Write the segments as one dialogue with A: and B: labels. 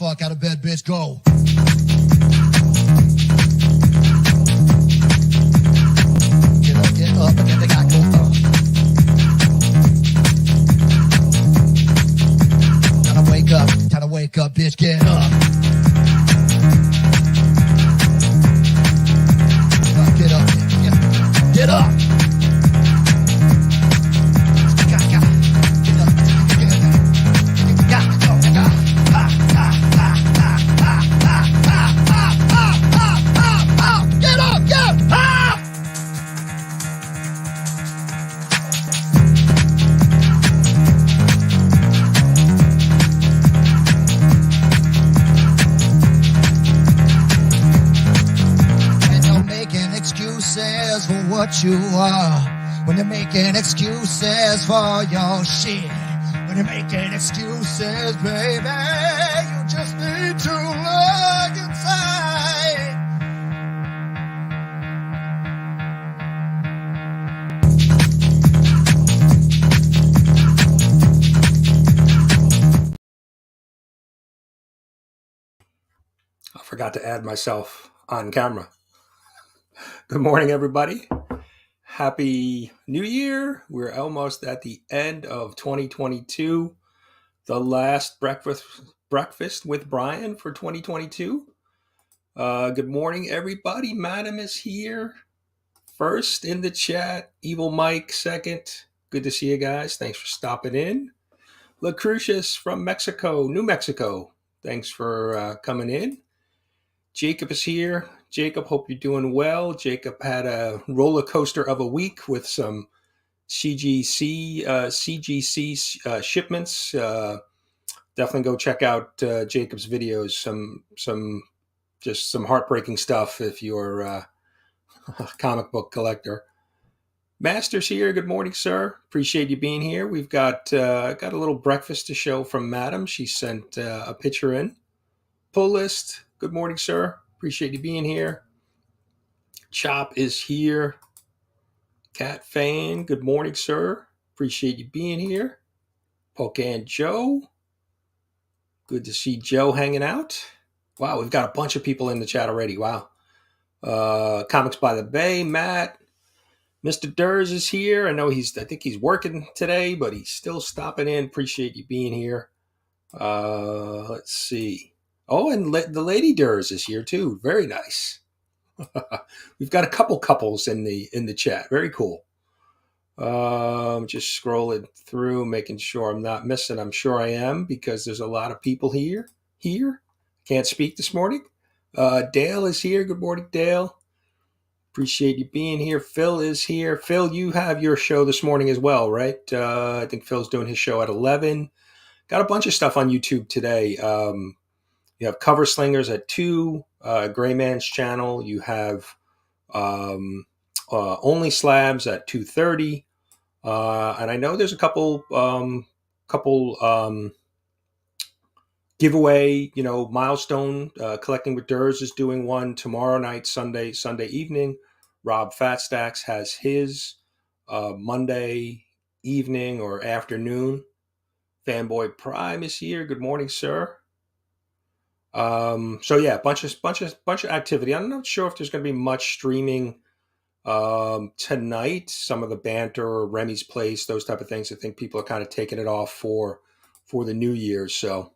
A: fuck out of bed, bitch. Go. Get up, and they got go up. Time to wake up, bitch. Get up. Get up. Get up. What you are when you're making excuses for your shit. When you're making excuses, baby, you just need to look inside.
B: I forgot to add myself on camera. Good morning, everybody. Happy New Year. We're almost at the end of 2022. The last breakfast with Brian for 2022. Good morning, everybody. Madam is here. First in the chat. Evil Mike, second. Good to see you guys. Thanks for stopping in. Lucretius from Mexico, New Mexico. Thanks for coming in. Jacob is here. Jacob, hope you're doing well. Jacob had a roller coaster of a week with some CGC shipments. Definitely go check out Jacob's videos. Some heartbreaking stuff if you're a comic book collector. Master's here. Good morning, sir. Appreciate you being here. We've got a little breakfast to show from Madam. She sent a picture in. Pull list. Good morning, sir. Appreciate you being here. Chop is here. Cat Fan, good morning, sir. Appreciate you being here. Pocan Joe. Good to see Joe hanging out. Wow, we've got a bunch of people in the chat already. Wow. Comics by the Bay, Matt. Mr. Durs is here. I think he's working today, but he's still stopping in. Appreciate you being here. Let's see. Oh, and the Lady Durs is here too. Very nice. We've got a couple couples in the chat. Very cool. Just scrolling through, making sure I'm not missing. I'm sure I am because there's a lot of people here. Can't speak this morning. Dale is here. Good morning, Dale. Appreciate you being here. Phil is here. Phil, you have your show this morning as well, right? I think Phil's doing his show at 11. Got a bunch of stuff on YouTube today. You have Cover Slingers at 2, Gray Man's channel. You have Only Slabs at 2:30. And I know there's a couple giveaway, milestone. Collecting with Durs is doing one tomorrow night, Sunday evening. Rob Fatstacks has his Monday evening or afternoon. Fanboy Prime is here. Good morning, sir. So yeah, bunch of activity. I'm not sure if there's going to be much streaming tonight. Some of the banter or Remy's Place, those type of things. I think people are kind of taking it off for the New Year's. So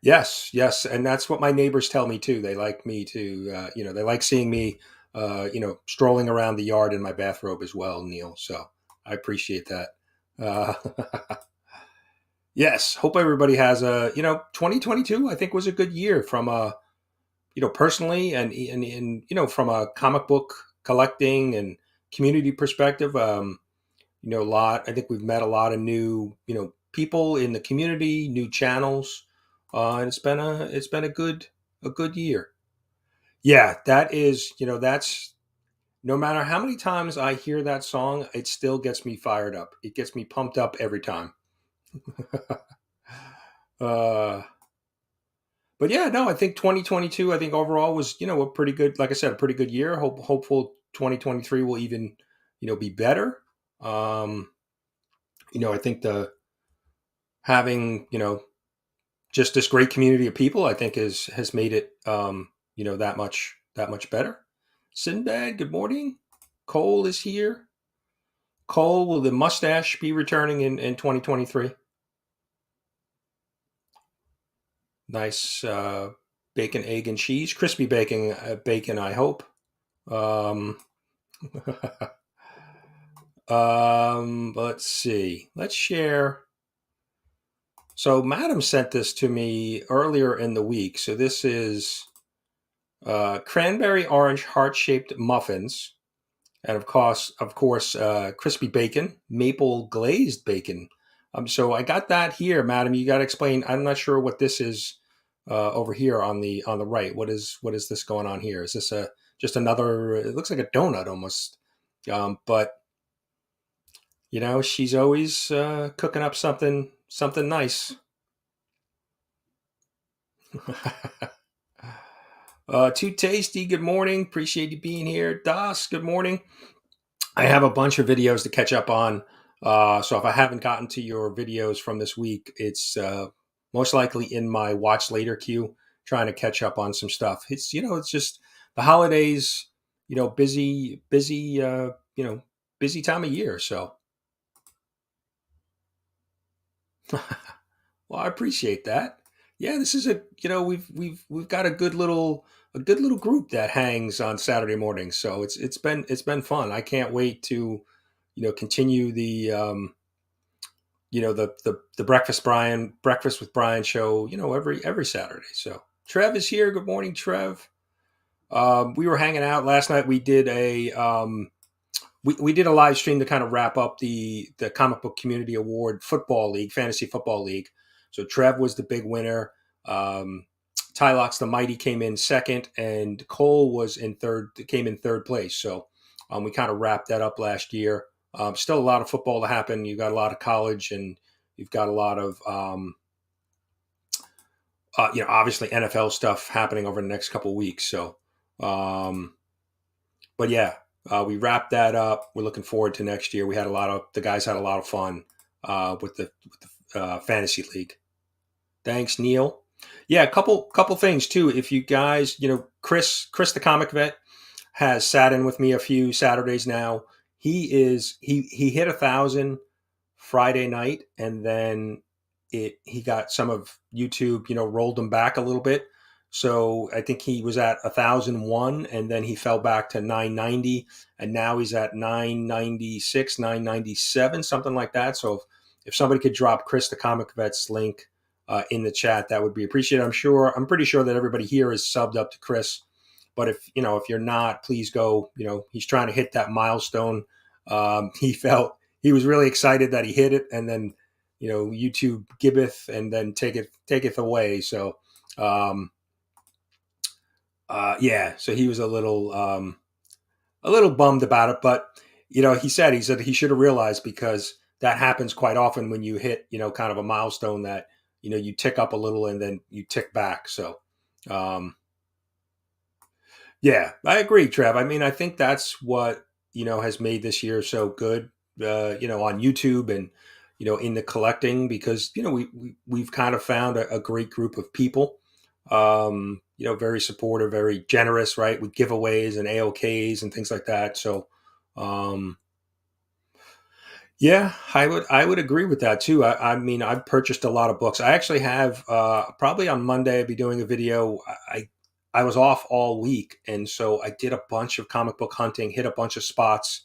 B: yes, and that's what my neighbors tell me too. They like me to, they like seeing me, strolling around the yard in my bathrobe as well, Neil. So I appreciate that. Yes, hope everybody has 2022. I think was a good year from personally and from a comic book collecting and community perspective. A lot. I think we've met a lot of new people in the community, new channels, and it's been a good year. Yeah, that is that's no matter how many times I hear that song, it still gets me fired up. It gets me pumped up every time. But yeah, no, I think 2022, I think overall was, a pretty good, like I said, a pretty good year. Hopeful 2023 will even, be better. I think the having, just this great community of people, I think has made it, that much better. Sinbad, good morning. Cole is here. Cole, will the mustache be returning in 2023? Nice bacon, egg, and cheese. Crispy bacon, I hope. Um, let's see. Let's share. So, Madam sent this to me earlier in the week. So, this is cranberry orange heart shaped muffins, and of course, crispy bacon, maple glazed bacon. So I got that here, Madam. You got to explain. I'm not sure what this is over here on the right. What is this going on here? Is this a just another? It looks like a donut almost. But she's always cooking up something nice. Too tasty. Good morning. Appreciate you being here, Das. Good morning. I have a bunch of videos to catch up on. So if I haven't gotten to your videos from this week, it's most likely in my watch later queue, trying to catch up on some stuff. It's just the holidays, busy time of year. So, well, I appreciate that. Yeah, this is we've got a good little group that hangs on Saturday mornings. So it's been fun. I can't wait to continue the breakfast with Brian show, every Saturday. So Trev is here. Good morning, Trev. We were hanging out last night. We did a live stream to kind of wrap up the comic book community award football league, fantasy football league. So Trev was the big winner. Tylox the Mighty came in second, and Cole came in third place. So we kind of wrapped that up last year. Still a lot of football to happen. You've got a lot of college, and you've got a lot of obviously NFL stuff happening over the next couple of weeks. So, but yeah, we wrapped that up. We're looking forward to next year. The guys had a lot of fun with the fantasy league. Thanks, Neil. Yeah, a couple things too. If you guys, Chris the comic vet has sat in with me a few Saturdays now. He hit 1,000 Friday night, and then he got some of YouTube, rolled him back a little bit. So I think he was at 1,001, and then he fell back to 990, and now he's at 996, 997, something like that. So if somebody could drop Chris the comic vet's link in the chat, that would be appreciated. I'm pretty sure that everybody here is subbed up to Chris. But if you're not, please go. He's trying to hit that milestone. He was really excited that he hit it, and then YouTube gibbeth and then taketh away. So yeah, so he was a little bummed about it, but he said he should have realized, because that happens quite often when you hit kind of a milestone, that you tick up a little and then you tick back. So yeah, I agree, Trev. I mean, I think that's what has made this year so good. On YouTube and in the collecting, because we've kind of found a great group of people. Very supportive, very generous, right, with giveaways and AOKs and things like that. So, yeah, I would agree with that too. I mean, I've purchased a lot of books. I actually have probably on Monday I'll be doing a video. I was off all week, and so I did a bunch of comic book hunting, hit a bunch of spots,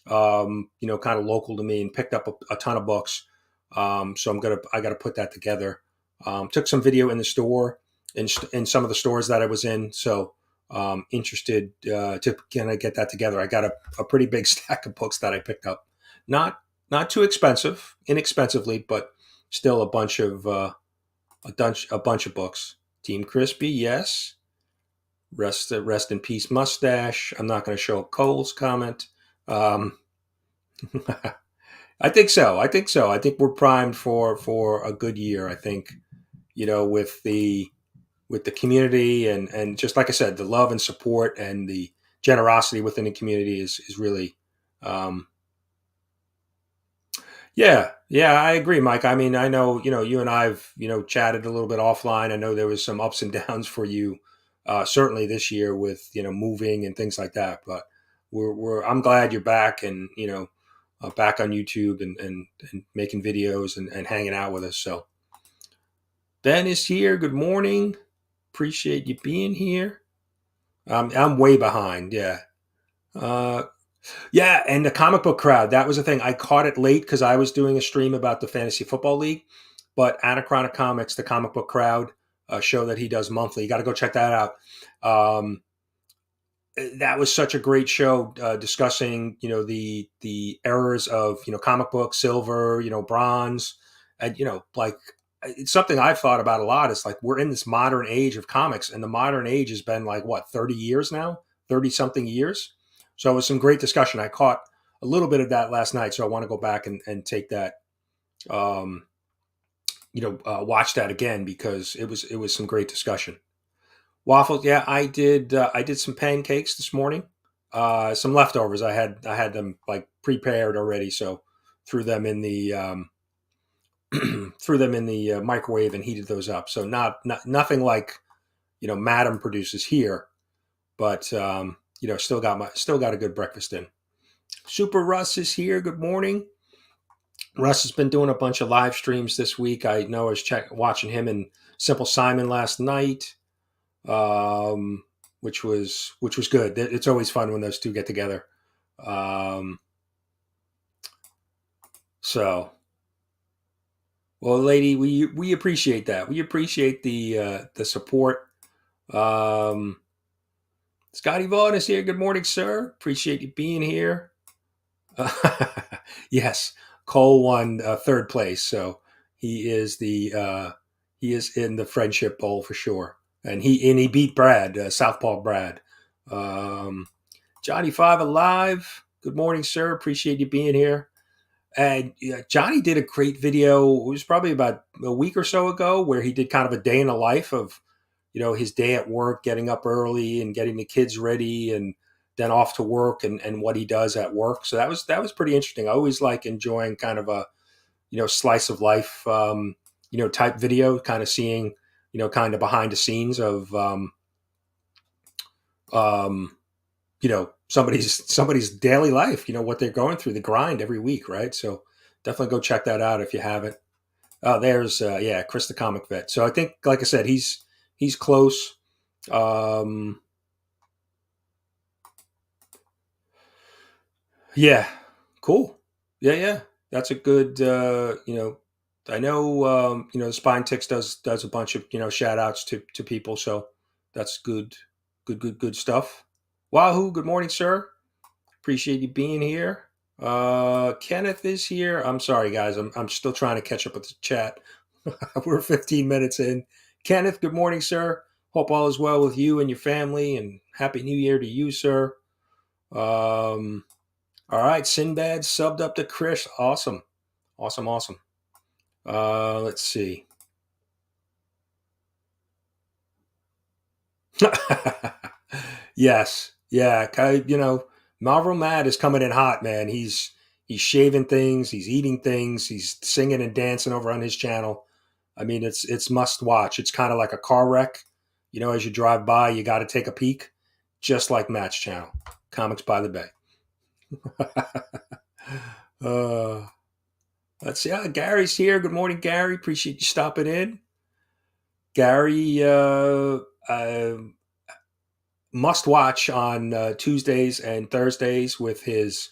B: kind of local to me, and picked up a ton of books. So I got to put that together. Took some video in the store, in some of the stores that I was in. So interested to kind of get that together. I got a pretty big stack of books that I picked up. Not too expensive, inexpensively, but still a bunch of books. Team Crispy, yes. Rest in peace, mustache. I'm not going to show Cole's comment. I think so. I think we're primed for a good year. I think with the community, and just like I said, the love and support and the generosity within the community is really, Yeah, I agree, Mike. I mean, I know, you and I've, chatted a little bit offline. I know there was some ups and downs for you, certainly this year with, moving and things like that. But I'm glad you're back and, back on YouTube and making videos and hanging out with us. So Ben is here. Good morning. Appreciate you being here. I'm way behind. Yeah. Uh, Yeah, and the comic book crowd, that was the thing. I caught it late because I was doing a stream about the Fantasy Football League. But Anachronic Comics, the comic book crowd, show that he does monthly. You got to go check that out. Um, that was such a great show discussing, the errors of, comic book, silver, bronze. And, like, it's something I've thought about a lot. It's like we're in this modern age of comics, and the modern age has been like, what, 30 years now? 30 something years. So it was some great discussion. I caught a little bit of that last night. So I want to go back and take that, um, watch that again because it was some great discussion. Waffles, yeah, I did. I did some pancakes this morning. Some leftovers. I had them like prepared already, so threw them in the threw them in the microwave and heated those up. So not nothing like Madam produces here, but still got a good breakfast in. Super Russ is here. Good morning. Russ has been doing a bunch of live streams this week. I know I was watching him and Simple Simon last night, um, which was good. It's always fun when those two get together. Um, so, well, lady, we appreciate that. We appreciate the support. Um, Scotty Vaughn is here. Good morning, sir. Appreciate you being here. Yes, Cole won third place, so he is in the friendship bowl for sure, and he beat Brad, Southpaw Brad. Um, Johnny Five Alive. Good morning, sir. Appreciate you being here. And Johnny did a great video. It was probably about a week or so ago, where he did kind of a day in the life of, his day at work, getting up early and getting the kids ready, and then off to work, and what he does at work. So that was pretty interesting. I always like enjoying kind of a slice of life type video, kind of seeing kind of behind the scenes of um, somebody's daily life, what they're going through, the grind every week, right? So definitely go check that out if you haven't. There's yeah, Chris the Comic Vet. So I think, like I said, he's close. um yeah, cool. Yeah, that's a good I know Spine Ticks does a bunch of shout outs to people, so that's good stuff. Wahoo, good morning, sir. Appreciate you being here. Kenneth is here. I'm sorry, guys. I'm still trying to catch up with the chat. We're 15 minutes in. Kenneth, good morning, sir. Hope all is well with you and your family, and happy New Year to you, sir. All right, Sinbad subbed up to Chris. Awesome, awesome. Let's see. Yes, yeah. Marvel Matt is coming in hot, man. He's shaving things, he's eating things, he's singing and dancing over on his channel. I mean, it's must watch. It's kind of like a car wreck. As you drive by, you got to take a peek, just like Matt's channel, Comics by the Bay. uh, let's see. Gary's here. Good morning, Gary. Appreciate you stopping in. Gary, must watch on Tuesdays and Thursdays with his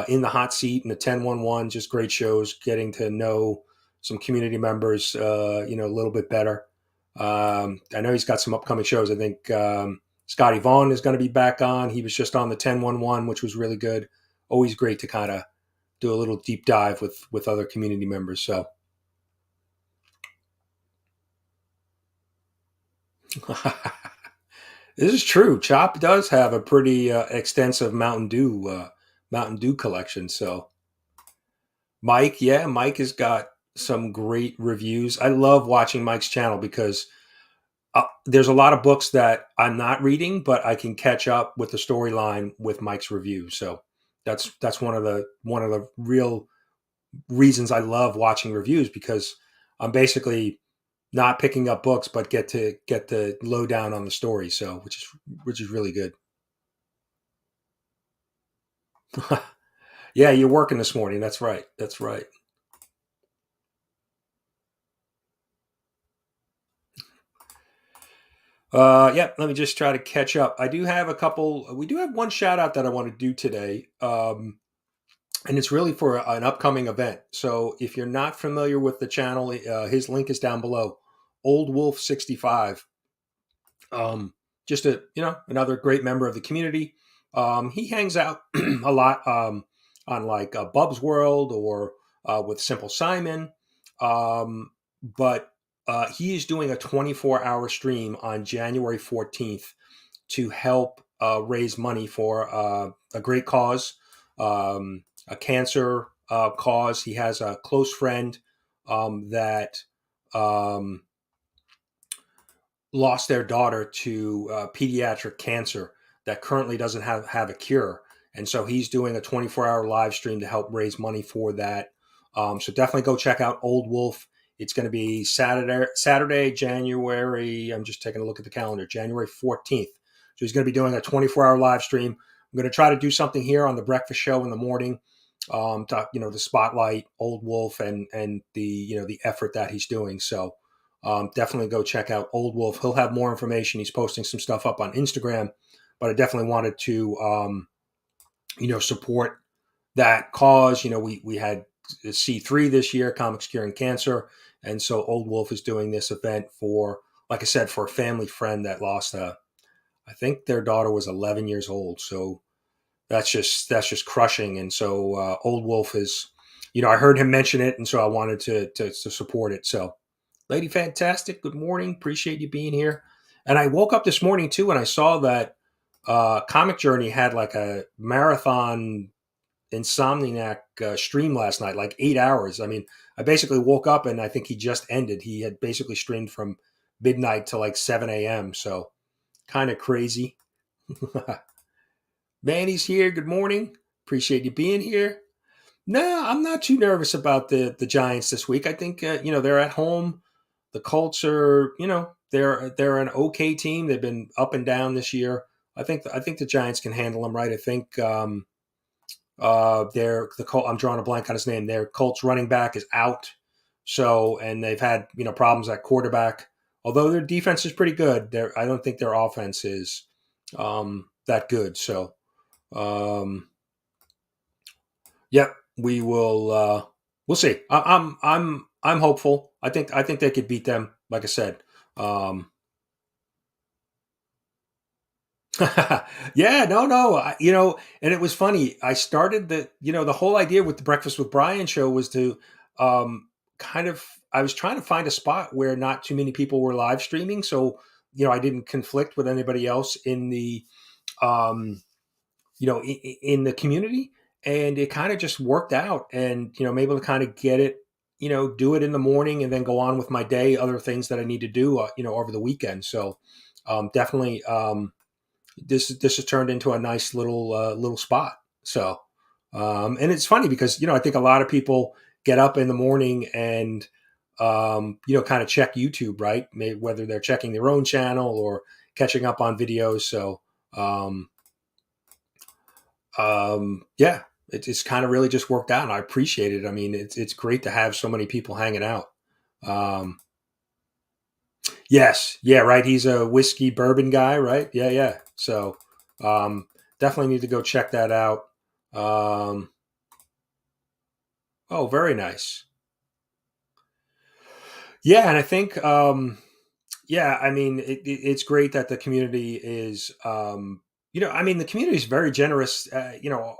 B: In the Hot Seat and the 1011. Just great shows, getting to know some community members, a little bit better. I know he's got some upcoming shows. I think Scotty Vaughn is going to be back on. He was just on the 1011, which was really good. Always great to kind of do a little deep dive with other community members. So. This is true. Chop does have a pretty extensive Mountain Dew collection. So Mike, yeah, Mike has got some great reviews. I love watching Mike's channel because there's a lot of books that I'm not reading, but I can catch up with the storyline with Mike's review. So that's one of the real reasons I love watching reviews, because I'm basically not picking up books, but get to get the lowdown on the story. So, which is really good. Yeah, you're working this morning. That's right. That's right. Yeah, let me just try to catch up. I do have a couple. We do have one shout out that I want to do today. And it's really for an upcoming event. So if you're not familiar with the channel, his link is down below. Old Wolf 65. Um, just another great member of the community. He hangs out a lot on like Bub's World or with Simple Simon. But he is doing a 24-hour stream on January 14th to help raise money for a great cause, a cancer cause. He has a close friend that um, lost their daughter to pediatric cancer that currently doesn't have a cure. And so he's doing a 24-hour live stream to help raise money for that. So definitely go check out Old Wolf. It's going to be Saturday, January. I'm just taking a look at the calendar, January 14th. So he's going to be doing a 24-hour live stream. I'm going to try to do something here on the breakfast show in the morning, to spotlight Old Wolf and the effort that he's doing. So definitely go check out Old Wolf. He'll have more information. He's posting some stuff up on Instagram, but I definitely wanted to, support that cause. We had C3 this year, Comics Curing Cancer. And so Old Wolf is doing this event for, like I said, for a family friend that lost I think their daughter was 11 years old. So that's just crushing. And so Old Wolf is, I heard him mention it. And so I wanted to support it. So Lady Fantastic, good morning. Appreciate you being here. And I woke up this morning too, and I saw that Comic Journey had like a marathon Insomniac stream last night, like 8 hours. I mean, I basically woke up and I think he just ended. He had basically streamed from midnight to like 7 a.m. So kind of crazy. Manny's here. Good morning. Appreciate you being here. No, I'm not too nervous about the Giants this week. I think they're at home. The Colts are, they're an okay team. They've been up and down this year. I think the Giants can handle them, right. I think they're the Colt. I'm drawing a blank on his name. Their Colts running back is out, so and they've had problems at quarterback. Although their defense is pretty good, I don't think their offense is that good. So, yep, we will. We'll see. I'm hopeful. I think they could beat them. Like I said. Yeah, no. And it was funny. I started the whole idea with the Breakfast with Brian show was to kind of, I was trying to find a spot where not too many people were live streaming. So, I didn't conflict with anybody else in the, um, in the community. And it kind of just worked out. And, I'm able to kind of get it, do it in the morning and then go on with my day, other things that I need to do, over the weekend. So definitely, this has turned into a nice little spot. So, and it's funny because I think a lot of people get up in the morning and kind of check YouTube, right? Maybe whether they're checking their own channel or catching up on videos. So, yeah, it's kind of really just worked out, and I appreciate it. I mean, it's great to have so many people hanging out. Um, Yes, yeah, right. He's a whiskey bourbon guy, right? Yeah, yeah. So um, definitely need to go check that out. Um, oh, very nice. Yeah, and I think yeah, I mean, it's great that the community is, I mean, the community is very generous,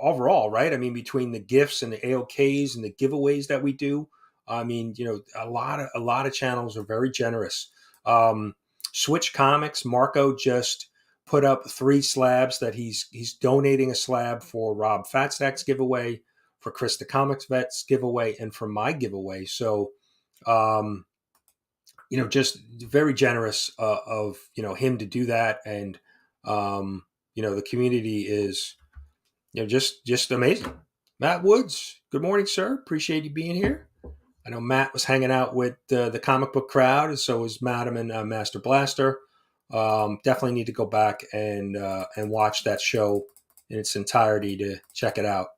B: overall, right? I mean, between the gifts and the AOKs and the giveaways that we do, I mean, a lot of channels are very generous. Um, Switch Comics, Marco just put up 3 slabs that he's donating a slab for Rob Fatstack's giveaway, for Chris the Comics Vets giveaway, and for my giveaway. So, um, just very generous of him to do that, and the community is just amazing. Matt Woods, good morning, sir. Appreciate you being here. I know Matt was hanging out with the comic book crowd, and so was Madam and Master Blaster. Definitely need to go back and watch that show in its entirety to check it out.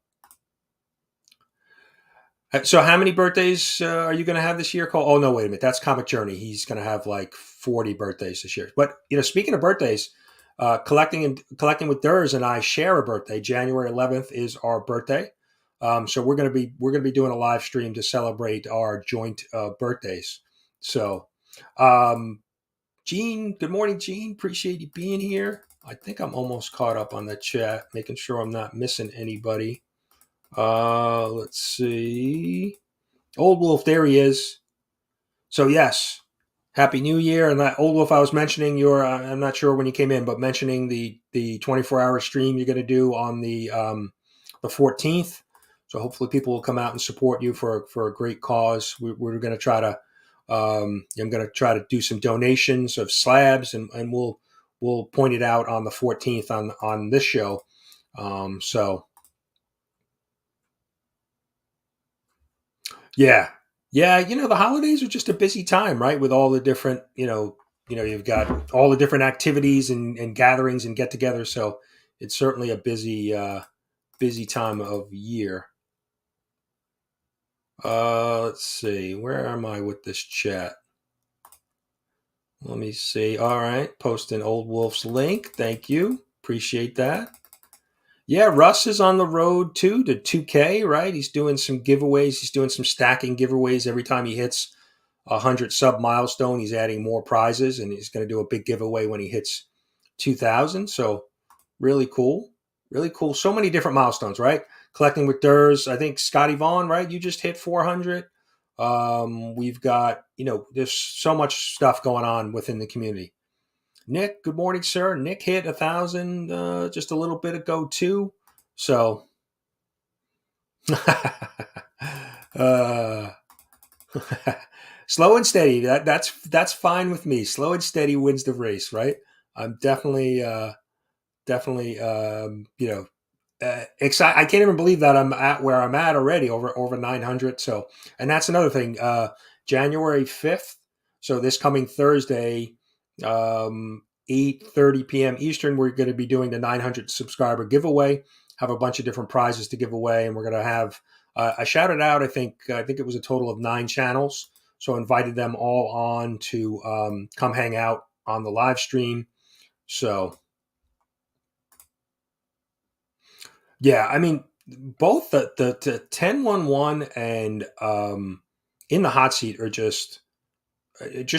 B: So, how many birthdays are you going to have this year? Cole? Oh no, wait a minute. That's Comic Journey. He's going to have like 40 birthdays this year. But speaking of birthdays, collecting with Durs and I share a birthday. January 11th is our birthday. So we're gonna be doing a live stream to celebrate our joint birthdays. So, um, Gene, good morning, Gene. Appreciate you being here. I think I'm almost caught up on the chat, making sure I'm not missing anybody. Let's see. Old Wolf, there he is. So yes, Happy New Year. And that Old Wolf, I was mentioning your. I'm not sure when you came in, but mentioning the 24-hour stream you're going to do on the 14th. So hopefully people will come out and support you for a great cause. We're going to try to. I'm going to try to do some donations of slabs, and we'll point it out on the 14th on this show. So yeah. Yeah, the holidays are just a busy time, right? With all the different, you've got all the different activities and gatherings and get-togethers. So it's certainly a busy time of year. Let's see, where am I with this chat? Let me see. All right, posting Old Wolf's link. Thank you, appreciate that. Yeah, Russ is on the road too to 2K, right? He's doing some giveaways. He's doing some stacking giveaways every time he hits 100 sub milestone. He's adding more prizes, and he's going to do a big giveaway when he hits 2,000. So really cool, really cool. So many different milestones, right? Collecting with Durs. I think Scotty Vaughn, right? You just hit 400. We've got, there's so much stuff going on within the community. Nick, good morning, sir. Nick hit 1,000 just a little bit ago too. So, uh, slow and steady. That's fine with me. Slow and steady wins the race, right? I'm definitely excited. I can't even believe that I'm at where I'm at already, over 900. So, and that's another thing. January 5th. So this coming Thursday, 8:30 p.m. Eastern, we're going to be doing the 900 subscriber giveaway. Have a bunch of different prizes to give away, and we're going to have. I shouted out. I think it was a total of 9 channels. So invited them all on to come hang out on the live stream. So yeah, I mean, both the 1011 and In the Hot Seat are just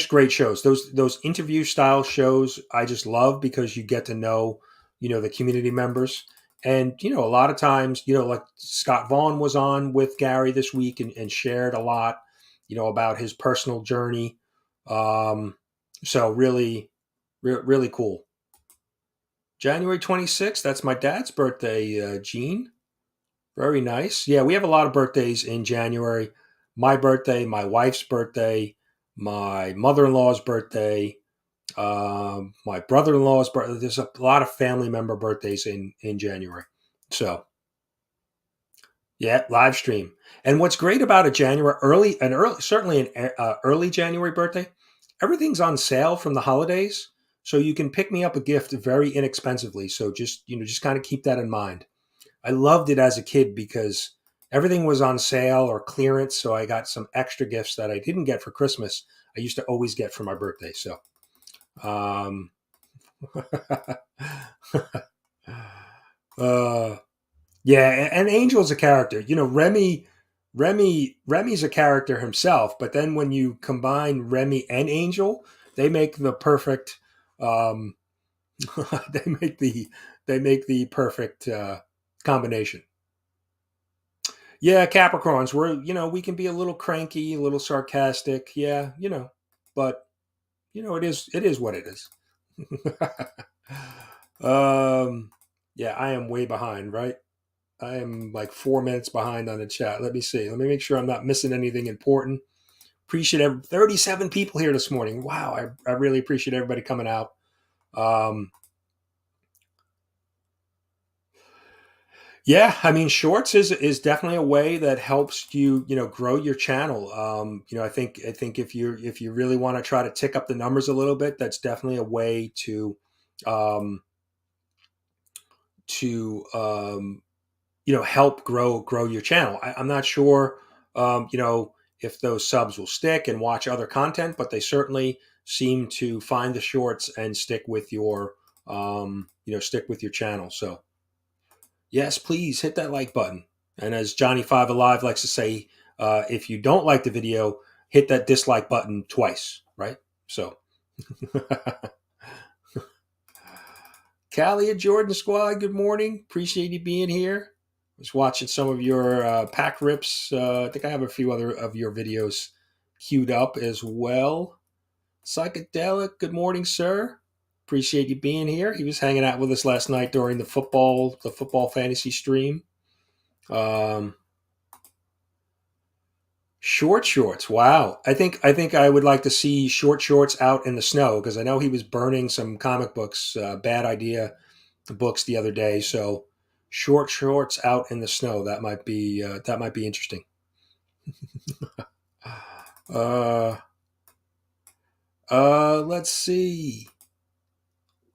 B: great shows. Those interview style shows I just love because you get to know, the community members. And, a lot of times, like Scott Vaughn was on with Gary this week and shared a lot, about his personal journey. So really, really cool. January 26th, that's my dad's birthday, Gene. Very nice. Yeah, we have a lot of birthdays in January. My birthday, my wife's birthday, my mother-in-law's birthday, my brother-in-law's birthday. There's a lot of family member birthdays in January. So yeah, live stream. And what's great about a certainly an early January birthday, everything's on sale from the holidays, so you can pick me up a gift very inexpensively. So just kind of keep that in mind. I loved it as a kid because everything was on sale or clearance. So I got some extra gifts that I didn't get for Christmas. I used to always get for my birthday. So, um, uh, yeah, and Angel's a character. Remy's a character himself. But then when you combine Remy and Angel, they make the perfect. Um, they make the perfect combination. Yeah, Capricorns. We can be a little cranky, a little sarcastic. Yeah, but it is what it is. um, yeah, I am way behind, right? I am like 4 minutes behind on the chat. Let me see. Let me make sure I'm not missing anything important. Appreciate 37 people here this morning. Wow, I really appreciate everybody coming out. Um, Yeah, I mean, shorts is definitely a way that helps you, grow your channel. I think if you really want to try to tick up the numbers a little bit, that's definitely a way um, to help grow your channel. I'm not sure, if those subs will stick and watch other content, but they certainly seem to find the shorts and stick with your channel. So yes, please hit that like button. And as Johnny Five Alive likes to say, if you don't like the video, hit that dislike button twice, right? So, Callie and Jordan Squad, good morning. Appreciate you being here. I was watching some of your pack rips. I think I have a few other of your videos queued up as well. Psychedelic, good morning, sir. Appreciate you being here. He was hanging out with us last night during the football fantasy stream. Um, Short shorts. Wow. I think I would like to see short shorts out in the snow because I know he was burning some comic books, bad idea books the other day. So short shorts out in the snow, that might be interesting. Uh let's see.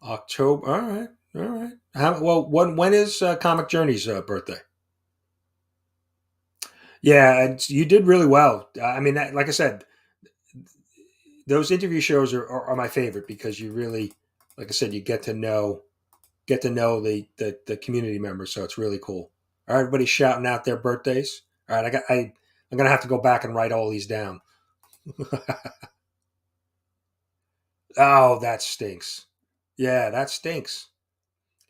B: October. All right. All right. When is Comic Journey's birthday? Yeah, you did really well. I mean, like I said, those interview shows are my favorite because you really, like I said, you get to know the community members, so it's really cool. All right, everybody shouting out their birthdays. All right, I'm gonna have to go back and write all these down. Oh, that stinks. Yeah, that stinks.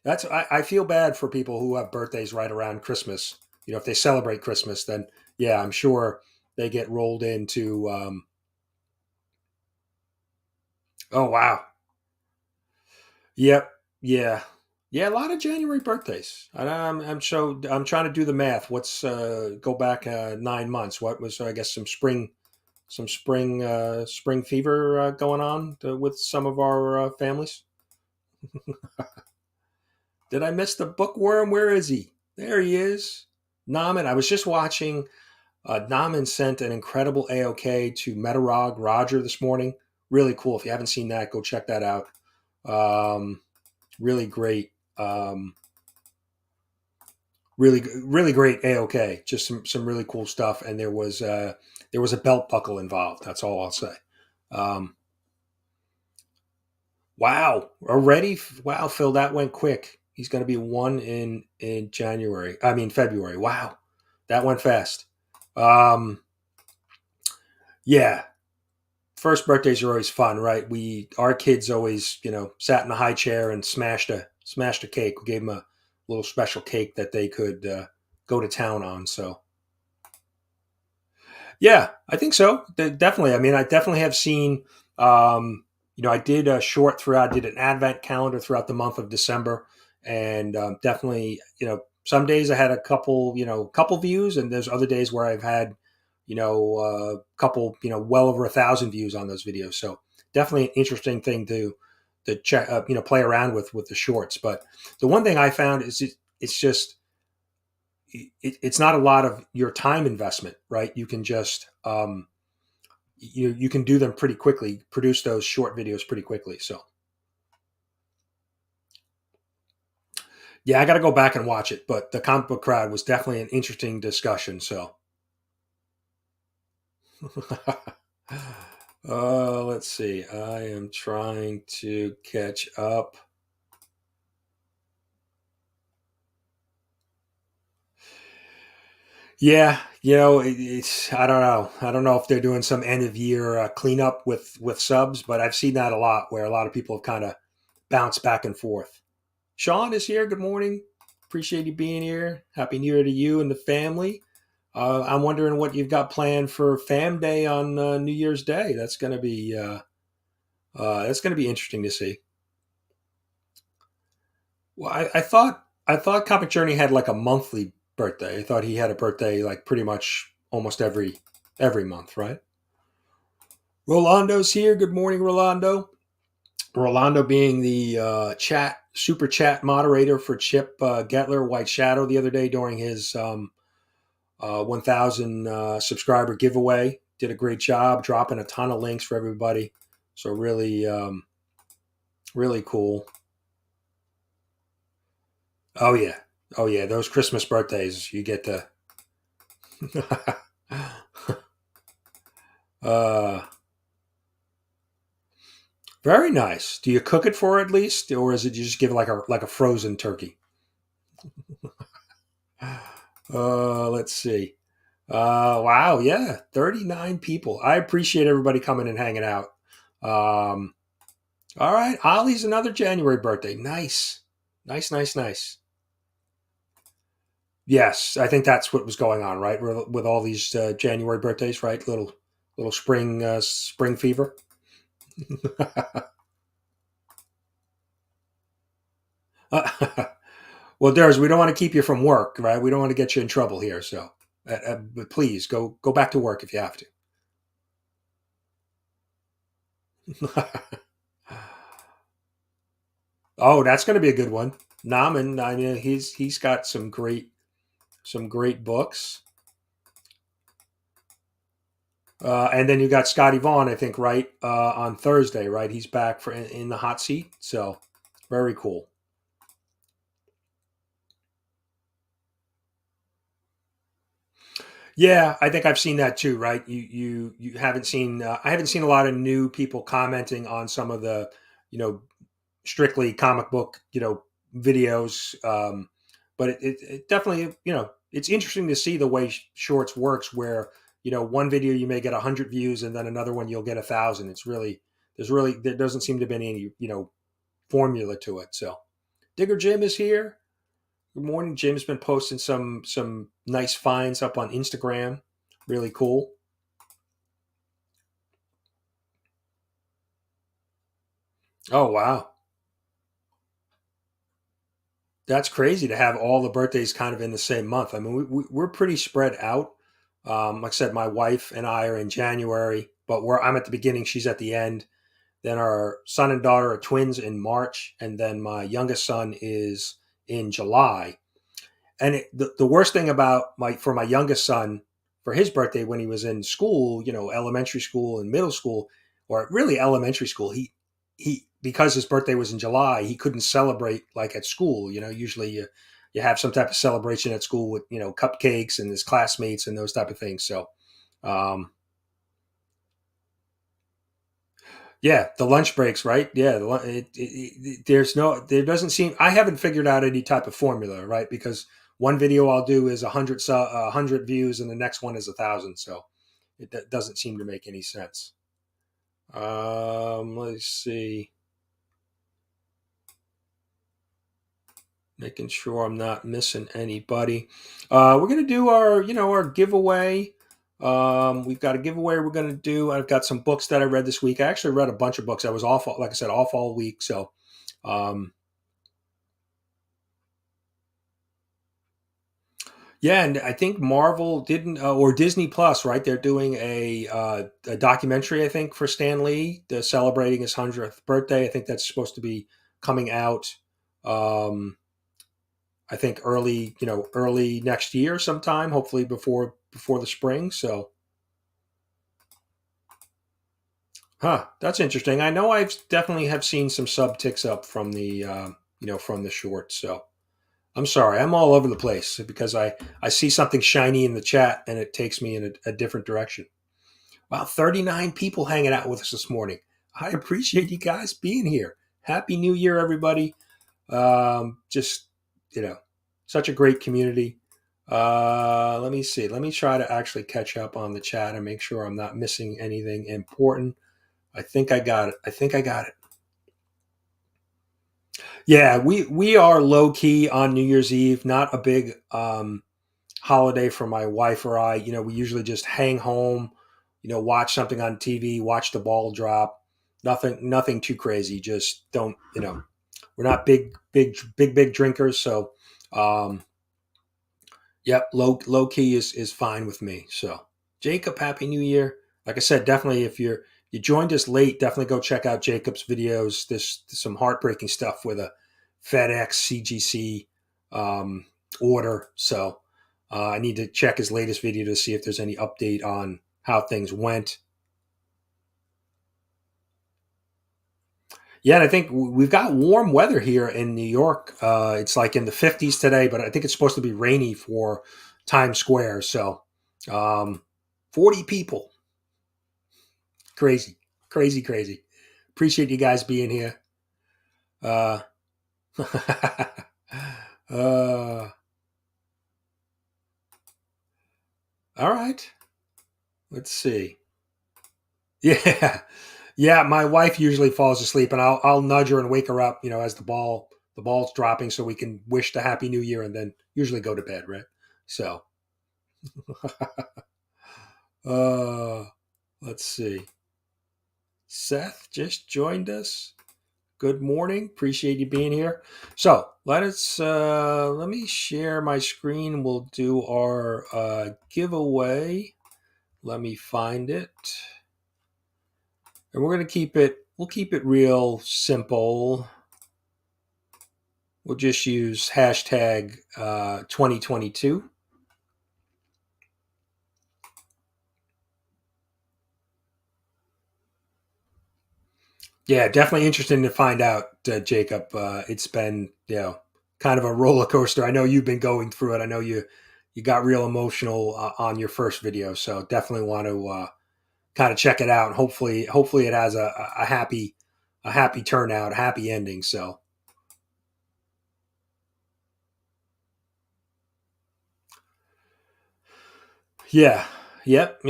B: I feel bad for people who have birthdays right around Christmas. If they celebrate Christmas, then yeah, I'm sure they get rolled into. Oh wow. Yep. Yeah. Yeah. A lot of January birthdays. I'm trying to do the math. What's go back 9 months? What was I guess some spring fever going on with some of our families. Did I miss the bookworm? Where is he? There he is. Naman. I was just watching. Naman sent an incredible AOK to Metarog Roger this morning. Really cool. If you haven't seen that, go check that out. Really great. Really great AOK. Just some really cool stuff. And there was a belt buckle involved. That's all I'll say. Um, wow, already. Wow, Phil, that went quick. He's going to be one in January. I mean February. Wow, that went fast. Um, yeah, first birthdays are always fun, right? Our kids always sat in the high chair and smashed a cake. We gave them a little special cake that they could go to town on. So yeah, I think so. Definitely. I mean, I definitely have seen. I did a short throughout. Did an advent calendar throughout the month of December, and definitely, some days I had a couple views, and there's other days where I've had, a couple, well over 1,000 views on those videos. So definitely an interesting thing to check, play around with the shorts. But the one thing I found is it's just it's not a lot of your time investment, right? You can just you can do them pretty quickly, produce those short videos pretty quickly. So yeah, I got to go back and watch it. But the comic book crowd was definitely an interesting discussion. So let's see. I am trying to catch up. Yeah, it's I don't know. I don't know if they're doing some end of year cleanup with subs, but I've seen that a lot where a lot of people have kind of bounced back and forth. Sean is here. Good morning. Appreciate you being here. Happy New Year to you and the family. I'm wondering what you've got planned for Fam Day on New Year's Day. That's gonna be interesting to see. Well, I thought Comic Journey had like a monthly birthday. I thought he had a birthday like pretty much almost every month, right? Rolando's here. Good morning, Rolando. Rolando being the chat super chat moderator for Chip Getler, White Shadow, the other day during his 1,000 subscriber giveaway. Did a great job dropping a ton of links for everybody. So really, really cool. Oh yeah, oh yeah. Those Christmas birthdays, you get to. uh, Very nice. Do you cook it for her at least, or is it you just give it like a frozen turkey? Let's see. Wow, yeah, 39 people. I appreciate everybody coming and hanging out. Um, all right, Ollie's another January birthday. Nice, nice, nice, nice. Yes, I think that's what was going on, right? With all these January birthdays, right? Little spring fever. Well, Durs, we don't want to keep you from work, right? We don't want to get you in trouble here. So, but please go back to work if you have to. Oh, that's going to be a good one. Naman, I mean, he's got some great books. And then you got Scotty Vaughn, I think, right on Thursday, right? He's back in the hot seat, so very cool. Yeah, I think I've seen that too, right? You haven't seen I haven't seen a lot of new people commenting on some of the you know strictly comic book videos, but it definitely it's interesting to see the way Shorts works, where one video you may get 100 views and then another one you'll get 1,000. It's really there doesn't seem to be any formula to it. So Digger Jim is here. Good morning. Jim's been posting some nice finds up on Instagram. Really cool. Oh wow, that's crazy to have all the birthdays kind of in the same month. I mean, we're pretty spread out. Like I said, my wife and I are in January, but I'm at the beginning, she's at the end. Then our son and daughter are twins in March, and then my youngest son is in July. And the worst thing about my youngest son, for his birthday when he was in school, elementary school and middle school, or really elementary school, he because his birthday was in July, he couldn't celebrate like at school. Usually you have some type of celebration at school with cupcakes and his classmates and those type of things. So um, yeah, the lunch breaks, right? Yeah, there doesn't seem, I haven't figured out any type of formula, right? Because one video I'll do is 100 views, and the next one is 1,000. So it doesn't seem to make any sense. Let's see, making sure I'm not missing anybody. We're gonna do our giveaway. We've got a giveaway we're going to do. I've got some books that I read this week. I actually read a bunch of books. I was off, like I said, off all week. So, um, yeah, and I think Marvel didn't, or Disney Plus, right? They're doing a documentary, I think, for Stan Lee, celebrating his 100th birthday. I think that's supposed to be coming out. Um, I think early next year sometime, hopefully before the spring. So, huh, that's interesting. I know I've definitely have seen some sub ticks up from the short. So I'm sorry, I'm all over the place because I see something shiny in the chat and it takes me in a different direction. Wow, 39 people hanging out with us this morning. I appreciate you guys being here. Happy New Year, everybody. Just such a great community. Let me see. Let me try to actually catch up on the chat and make sure I'm not missing anything important. I think I got it. I think I got it. Yeah, we are low key on New Year's Eve. Not a big holiday for my wife or I. We usually just hang home. Watch something on TV, watch the ball drop. Nothing too crazy. Just don't. We're not big drinkers. So, um, yep, low key is fine with me. So, Jacob, Happy New Year. Like I said, definitely if you joined us late, definitely go check out Jacob's videos. There's some heartbreaking stuff with a FedEx, CGC order. So I need to check his latest video to see if there's any update on how things went. Yeah, and I think we've got warm weather here in New York. It's like in the 50s today, but I think it's supposed to be rainy for Times Square. So 40 people. Crazy, crazy, crazy. Appreciate you guys being here. Uh, all right. Let's see. Yeah. Yeah, my wife usually falls asleep and I'll nudge her and wake her up, as the ball's dropping so we can wish the happy new year and then usually go to bed, right? So, uh let's see. Seth just joined us. Good morning. Appreciate you being here. So, let me share my screen. We'll do our giveaway. Let me find it. And we'll keep it real simple. We'll just use hashtag 2022. Yeah, definitely interesting to find out, Jacob. It's been, kind of a roller coaster. I know you've been going through it. I know you got real emotional on your first video, so definitely want to kind of check it out. And hopefully it has a happy turnout, a happy ending. So yeah, yep.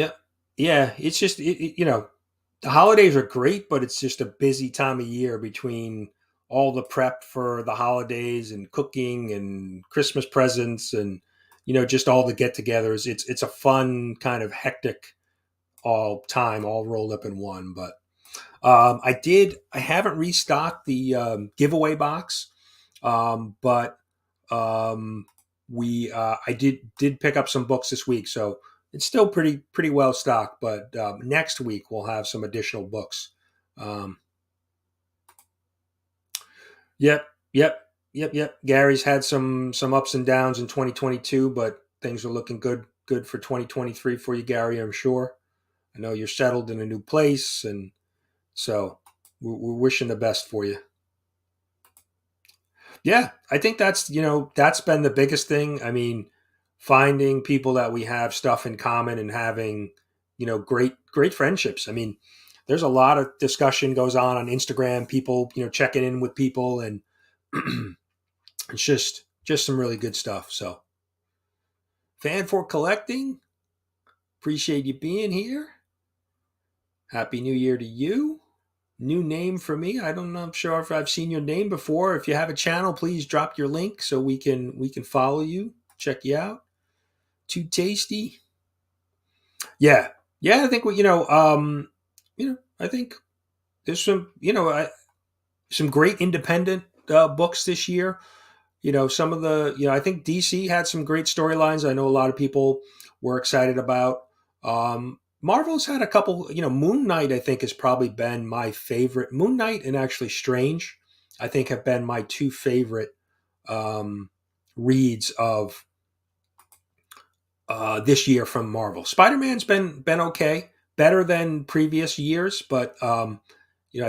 B: Yeah, it's just the holidays are great, but it's just a busy time of year between all the prep for the holidays and cooking and Christmas presents and just all the get-togethers. It's a fun kind of hectic all time all rolled up in one. But I haven't restocked the giveaway box, but we I did pick up some books this week, so it's still pretty well stocked. But next week we'll have some additional books. Um, yep, yep. Gary's had some ups and downs in 2022, but things are looking good for 2023 for you, Gary. I'm sure. I know you're settled in a new place, and so we're wishing the best for you. Yeah, I think that's been the biggest thing. I mean, finding people that we have stuff in common and having great friendships. I mean, there's a lot of discussion goes on Instagram. People checking in with people, and it's just some really good stuff. So, fan for collecting. Appreciate you being here. Happy New Year to you. New name for me. I don't know. I'm sure if I've seen your name before. If you have a channel, please drop your link so we can follow you, check you out. Too tasty. Yeah, yeah. I think I think there's some great independent books this year. Some of the I think DC had some great storylines. I know a lot of people were excited about. Marvel's had a couple. Moon Knight I think has probably been my favorite. Moon Knight and actually Strange I think have been my two favorite reads of this year from Marvel. Spider Man's been okay, better than previous years, but I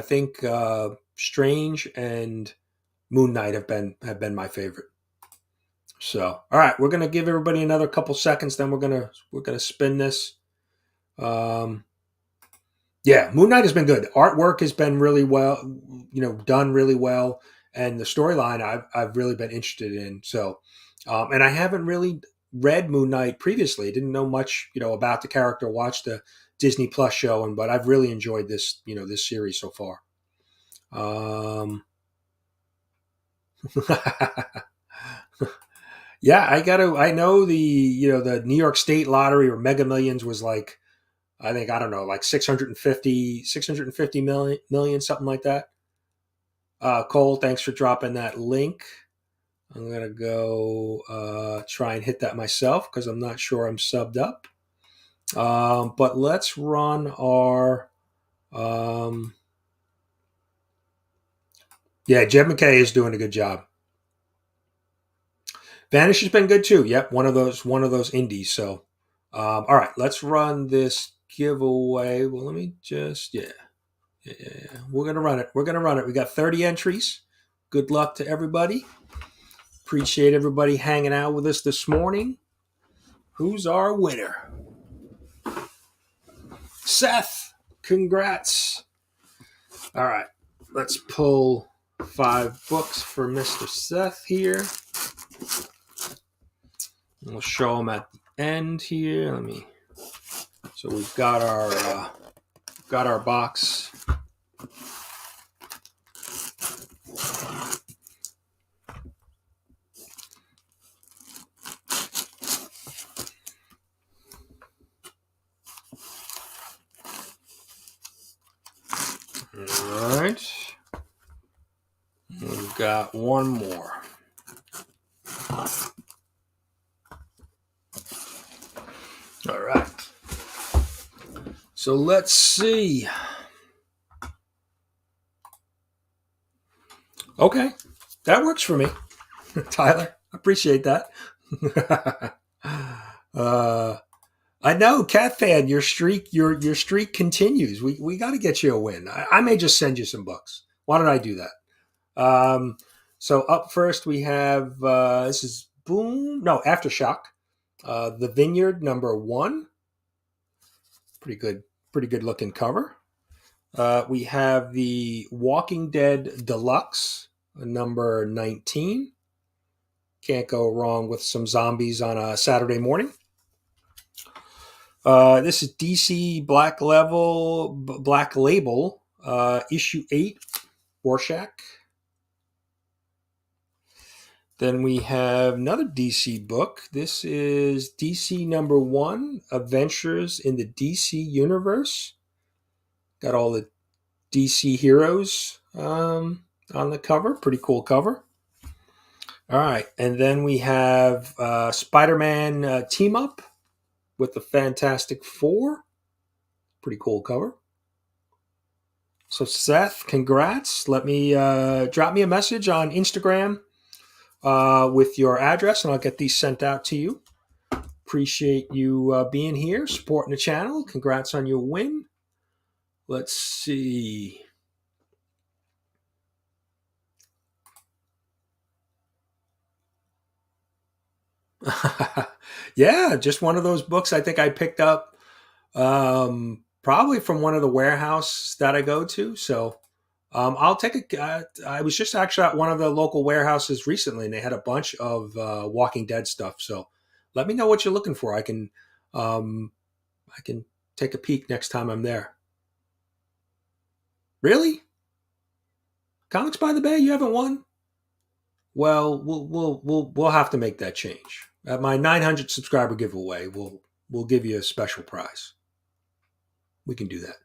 B: think Strange and Moon Knight have been my favorite. So, all right, we're gonna give everybody another couple seconds, then we're gonna spin this. Um, yeah, Moon Knight has been good. Artwork has been really well, done really well, and the storyline I've really been interested in. So, and I haven't really read Moon Knight previously. Didn't know much, about the character. Watched the Disney Plus show, but I've really enjoyed this series so far. Um, yeah, I know the New York State lottery or Mega Millions was like, I don't know, like 650 million, something like that. Cole, thanks for dropping that link. I'm gonna go try and hit that myself because I'm not sure I'm subbed up. But let's run our. Yeah, Jeb McKay is doing a good job. Vanish has been good too. Yep, one of those indies. So, all right, let's run this giveaway. Well, let me just yeah. We're gonna run it. We're gonna run it. We got 30 entries. Good luck to everybody. Appreciate everybody hanging out with us this morning. Who's our winner? Seth. Congrats. All right, let's pull 5 books for Mr. Seth here. We'll show them at the end here. So we've got our box. All right. We've got one more. All right. So let's see. Okay. That works for me. Tyler, appreciate that. I know, Cat Fan, your streak continues. We got to get you a win. I may just send you some books. Why don't I do that? So up first we have this is Aftershock, The Vineyard #1. Pretty good looking cover. We have the Walking Dead Deluxe #19. Can't go wrong with some zombies on a Saturday morning. This is DC Black Label, issue 8, Rorschach. Then we have another DC book. This is DC #1, Adventures in the DC Universe. Got all the DC heroes on the cover. Pretty cool cover. All right, and then we have Spider-Man Team Up with the Fantastic Four. Pretty cool cover. So Seth, congrats. Let me drop me a message on Instagram with your address, and I'll get these sent out to you. Appreciate you being here, supporting the channel. Congrats on your win. Let's see. Yeah, just one of those books I think I picked up probably from one of the warehouses that I go to. So I'll take I was just actually at one of the local warehouses recently, and they had a bunch of Walking Dead stuff. So let me know what you're looking for. I can take a peek next time I'm there. Really? Comics by the Bay? You haven't won? Well, we'll have to make that change. At my 900 subscriber giveaway, we'll give you a special prize. We can do that.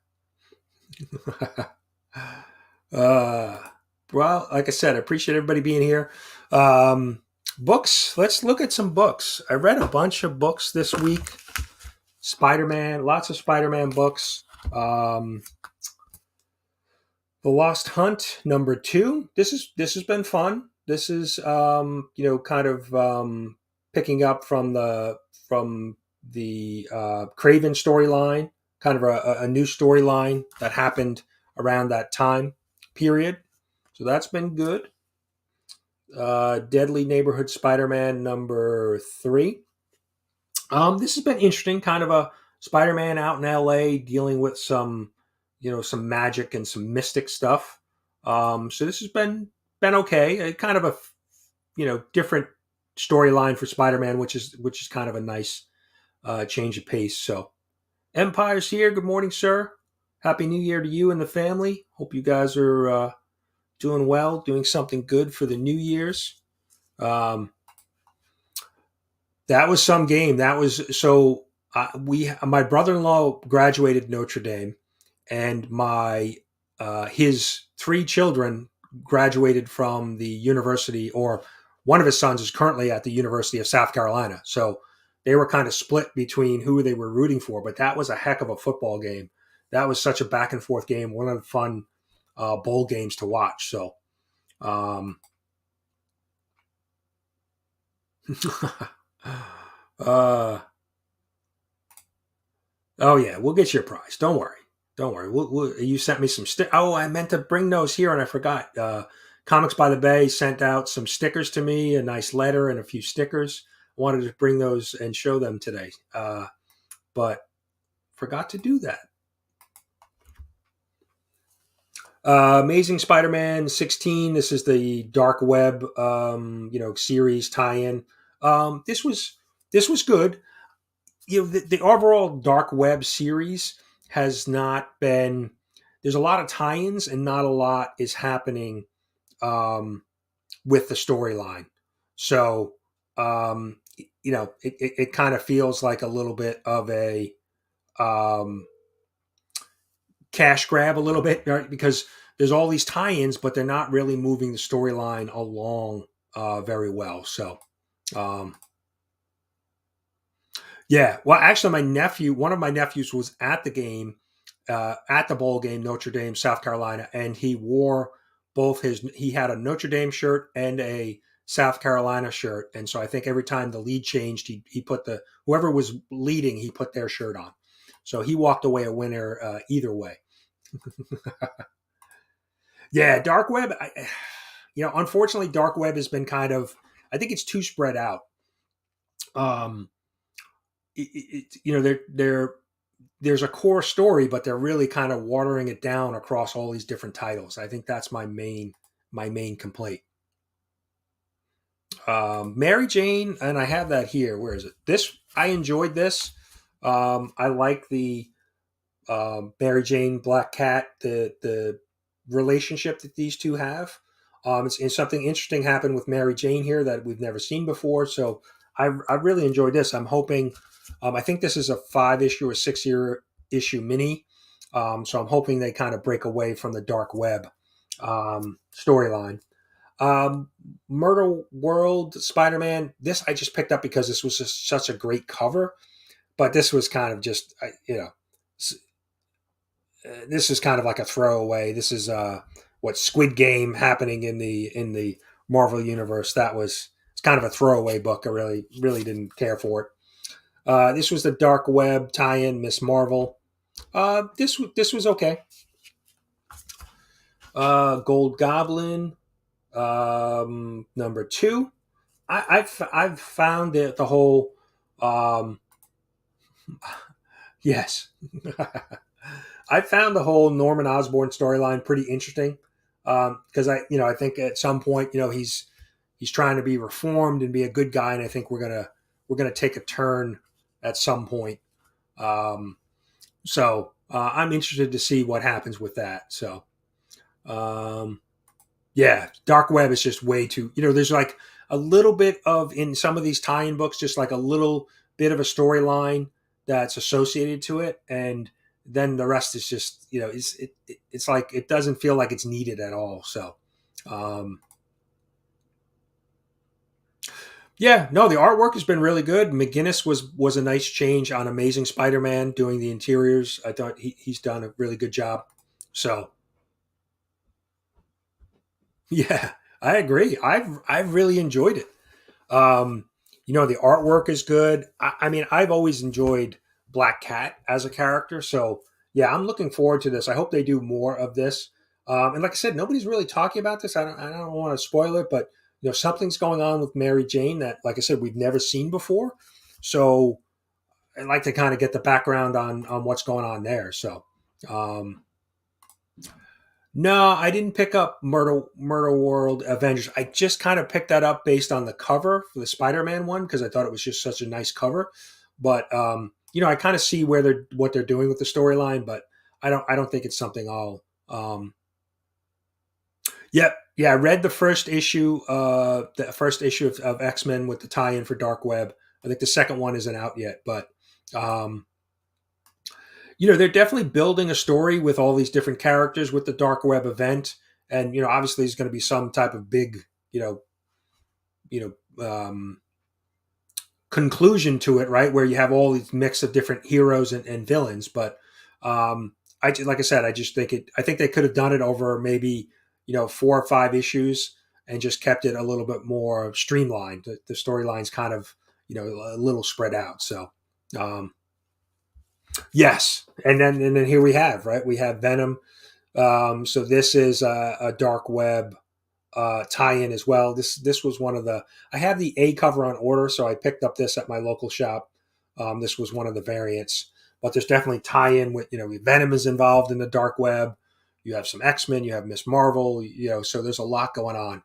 B: Well, like I said, I appreciate everybody being here. Books. Let's look at some books. I read a bunch of books this week. Spider-Man, lots of Spider-Man books. The Lost Hunt #2. This has been fun. This is kind of picking up from the Craven storyline, kind of a new storyline that happened around that time period. So that's been good. Deadly Neighborhood Spider-Man #3. This has been interesting, kind of a Spider-Man out in LA dealing with some some magic and some mystic stuff. So this has been okay. Kind of a different storyline for Spider-Man, which is kind of a nice change of pace. So Empire's here. Good morning, sir. Happy New Year to you and the family. Hope you guys are doing well, doing something good for the New Year's. That was some game. That was so. My brother-in-law graduated Notre Dame, and his 3 children graduated from the university, or one of his sons is currently at the University of South Carolina. So they were kind of split between who they were rooting for, but that was a heck of a football game. That was such a back and forth game, one of the fun bowl games to watch. So, uh, oh yeah, we'll get you a prize. Don't worry. Don't worry. You sent me some Oh, I meant to bring those here and I forgot. Comics by the Bay sent out some stickers to me, a nice letter and a few stickers. Wanted to bring those and show them today, but forgot to do that. Amazing Spider-Man 16. This is the Dark Web, series tie-in. This was good. The overall Dark Web series has not been. There's a lot of tie-ins and not a lot is happening with the storyline. So it kind of feels like a little bit of a um, cash grab a little bit, right? Because there's all these tie-ins, but they're not really moving the storyline along very well. So, um, yeah. Well, actually, one of my nephews was at the game, at the bowl game, Notre Dame, South Carolina, and he wore he had a Notre Dame shirt and a South Carolina shirt. And so I think every time the lead changed, he put whoever was leading, he put their shirt on. So he walked away a winner either way. Yeah, dark web. Unfortunately, dark web has been kind of. I think it's too spread out. Um, there's a core story, but they're really kind of watering it down across all these different titles. I think that's my main complaint. Mary Jane, and I have that here. Where is it? This I enjoyed this. I like the Mary Jane Black Cat, the relationship that these two have. It's something interesting happened with Mary Jane here that we've never seen before. So I really enjoyed this. I'm hoping. I think this is a 5-issue or 6-year issue mini. So I'm hoping they kind of break away from the dark web storyline. Murder World Spider-Man. This I just picked up because this was just such a great cover. But this was kind of just this is kind of like a throwaway. This is what Squid Game happening in the Marvel universe. It's kind of a throwaway book. I really didn't care for it. This was the Dark Web tie-in, Miss Marvel. This was okay. Gold Goblin, number 2. I've found that the whole yes. I found the whole Norman Osborn storyline pretty interesting because I think at some point he's trying to be reformed and be a good guy, and I think we're gonna take a turn at some point. So I'm interested to see what happens with that. So yeah, Dark Web is just way too. There's like a little bit of in some of these tie-in books, just like a little bit of a storyline that's associated to it, and then the rest is just it's like it doesn't feel like it's needed at all. So um, yeah, no, the artwork has been really good. McGinnis was a nice change on Amazing Spider-Man doing the interiors. I thought he's done a really good job. So yeah, I agree. I've really enjoyed it. Um, the artwork is good. I mean, I've always enjoyed Black Cat as a character, so yeah, I'm looking forward to this. I hope they do more of this. And like I said, nobody's really talking about this. I don't want to spoil it, but something's going on with Mary Jane that, like I said, we've never seen before. So I'd like to kind of get the background on what's going on there. So um, no, I didn't pick up Murder World Avengers. I just kind of picked that up based on the cover for the Spider-Man one because I thought it was just such a nice cover. But I kind of see what they're doing with the storyline, but I don't think it's something I'll. Yeah. I read the first issue of X-Men with the tie-in for Dark Web. I think the second one isn't out yet, but um, they're definitely building a story with all these different characters with the dark web event, and obviously there's going to be some type of big, you know, conclusion to it, right? Where you have all these mix of different heroes and villains. But like I said, I just think I think they could have done it over maybe 4 or 5 issues, and just kept it a little bit more streamlined. The storyline's kind of, a little spread out. So, yes. And then here we have, right? We have Venom. So this is a dark web tie-in as well. This was one of the. I have the A cover on order, so I picked up this at my local shop. This was one of the variants, but there's definitely tie-in with Venom is involved in the dark web. You have some X-Men, you have Miss Marvel, so there's a lot going on.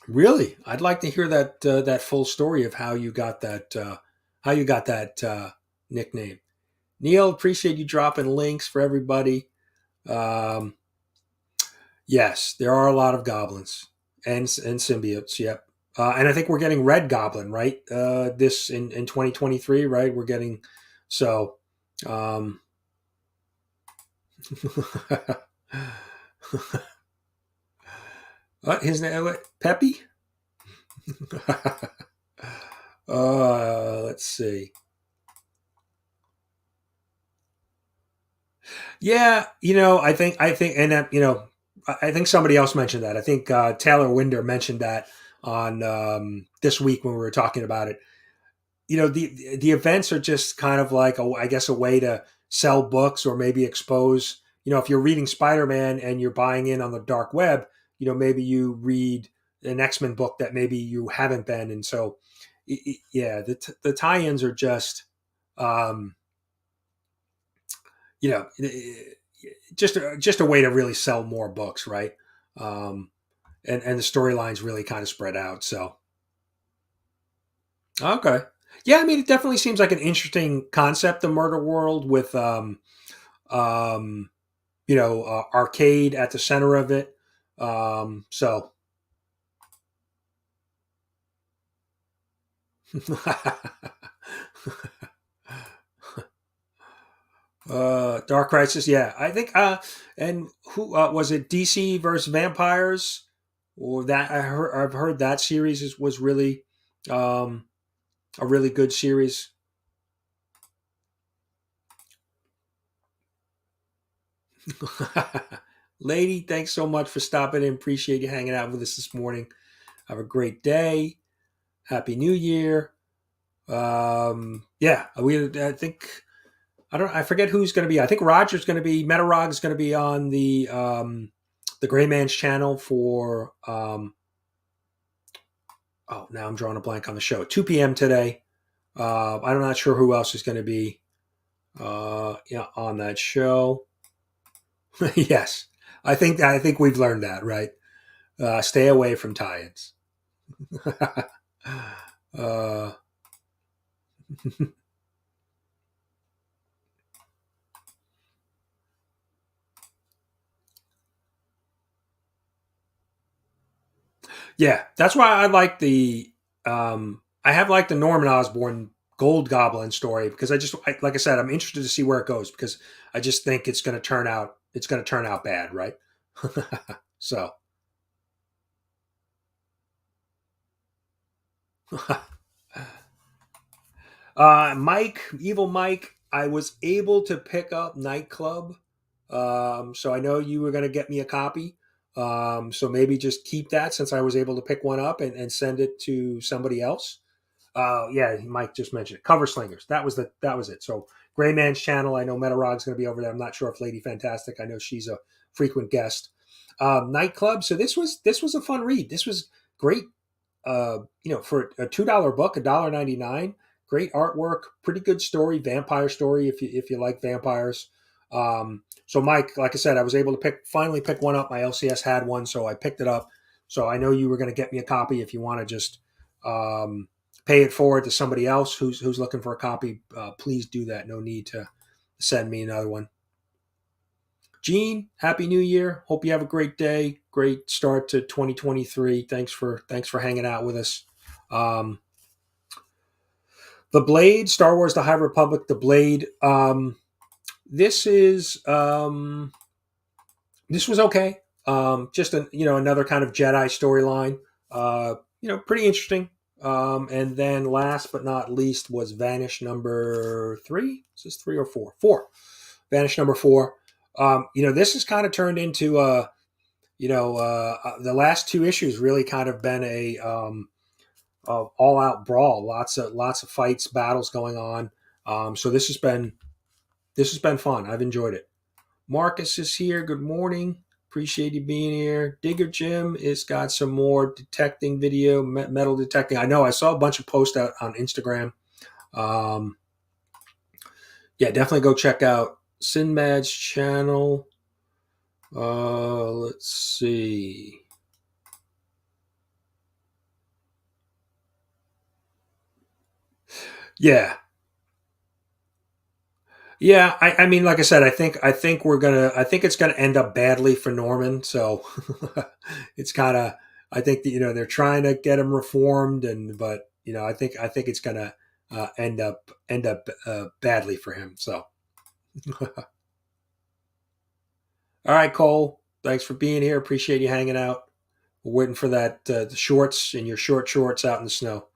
B: Really, I'd like to hear that full story of how you got that nickname. Neil, appreciate you dropping links for everybody. Um, Yes, there are a lot of goblins and symbiotes. Yep, and I think we're getting Red Goblin right. This in 2023, right? We're getting so. Um, what his name? What, Peppy? Let's see. Yeah, I think, and I think somebody else mentioned that. I think Taylor Winder mentioned that on this week when we were talking about it. The events are just kind of like I guess a way to sell books or maybe expose. If you're reading Spider-Man and you're buying in on the dark web, maybe you read an X-Men book that maybe you haven't been, and so yeah, the tie-ins are just. Um, you know, just a way to really sell more books, right? Um, and the storylines really kind of spread out. So okay, yeah, I mean, it definitely seems like an interesting concept, the murder world with um, arcade at the center of it. So. Dark Crisis, yeah, I think. And who was it? DC versus Vampires, or that I've heard that series was really, um, a really good series. Lady, thanks so much for stopping in. Appreciate you hanging out with us this morning. Have a great day. Happy New Year. Yeah, I think I forget who's going to be. I think Roger's going to be. Metarog is going to be on the Gray Man's channel for. Oh, now I'm drawing a blank on the show. 2 p.m. today. I'm not sure who else is going to be. On that show. Yes, I think we've learned that, right? Stay away from tie-ins. uh, yeah, that's why I like the. I have liked the Norman Osborn Gold Goblin story because like I said, I'm interested to see where it goes because I just think it's going to turn out. It's going to turn out bad, right? So. Evil Mike, I was able to pick up Nightclub. So I know you were going to get me a copy. So maybe just keep that since I was able to pick one up and send it to somebody else. Yeah, Mike just mentioned it. Cover Slingers. That was it. So Gray Man's channel. I know Metarog's going to be over there. I'm not sure if Lady Fantastic. I know she's a frequent guest. Nightclub. So this was a fun read. This was great. For a $2 book, $1.99. Great artwork, pretty good story, vampire story if you like vampires. So Mike, like I said, I was able to finally pick one up. My LCS had one, so I picked it up. So I know you were going to get me a copy. If you want to just pay it forward to somebody else who's looking for a copy, please do that. No need to send me another one. Gene, Happy New Year. Hope you have a great day. Great start to 2023. Thanks for hanging out with us. Um, the Blade, Star Wars: The High Republic, The Blade. This was okay. Just another kind of Jedi storyline. Pretty interesting. And then last but not least was Vanish number 3. Is this 3 or 4? 4. Vanish number 4. This has kind of turned into the last two issues really kind of been a all out brawl. Lots of fights, battles going on. So this has been fun. I've enjoyed it. Marcus is here. Good morning. Appreciate you being here. Digger Jim has got some more detecting video, metal detecting. I know I saw a bunch of posts out on Instagram. Yeah, definitely go check out Sinbad's channel. Let's see. Yeah. Yeah, I mean, like I said, I think it's gonna end up badly for Norman. So it's kind of, I think that they're trying to get him reformed, but I think it's gonna end up badly for him. So, all right, Cole, thanks for being here. Appreciate you hanging out. We're waiting for that the shorts and your short shorts out in the snow.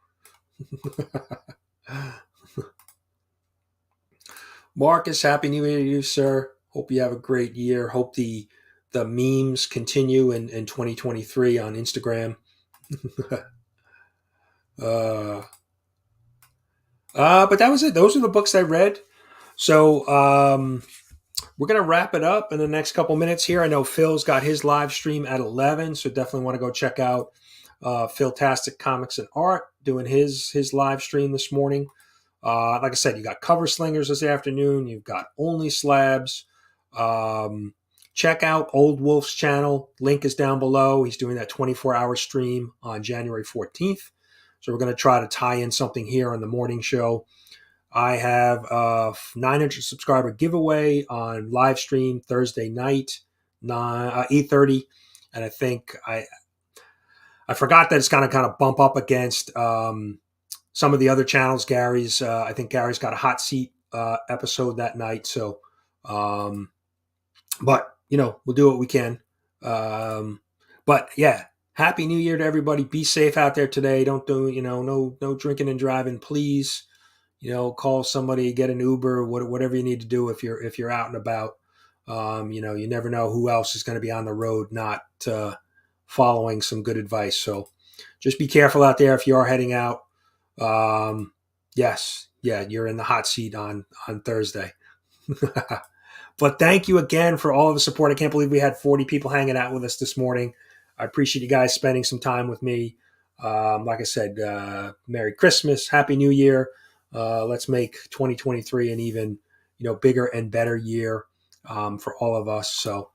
B: Marcus, happy New Year to you, sir. Hope you have a great year. Hope the memes continue in 2023 on Instagram. But that was it. Those are the books I read. So we're going to wrap it up in the next couple minutes here. I know Phil's got his live stream at 11, so definitely want to go check out Philtastic Comics and Art doing his live stream this morning. Like I said, you got Cover Slingers this afternoon. You've got Only Slabs. Check out Old Wolf's channel. Link is down below. He's doing that 24-hour stream on January 14th. So we're going to try to tie in something here on the morning show. I have a 900 subscriber giveaway on live stream Thursday night, 8:30. And I think I forgot that it's going to kind of bump up against some of the other channels. I think Gary's got a hot seat episode that night. So, but we'll do what we can. But yeah, Happy New Year to everybody. Be safe out there today. Don't do, no drinking and driving, please. Call somebody, get an Uber, whatever you need to do if you're out and about. You never know who else is going to be on the road not following some good advice. So just be careful out there if you are heading out. Yes, yeah, you're in the hot seat on Thursday. But thank you again for all of the support. I can't believe we had 40 people hanging out with us this morning. I appreciate you guys spending some time with me. Like I said, Merry Christmas, Happy New Year. Let's make 2023 an even, bigger and better year for all of us. So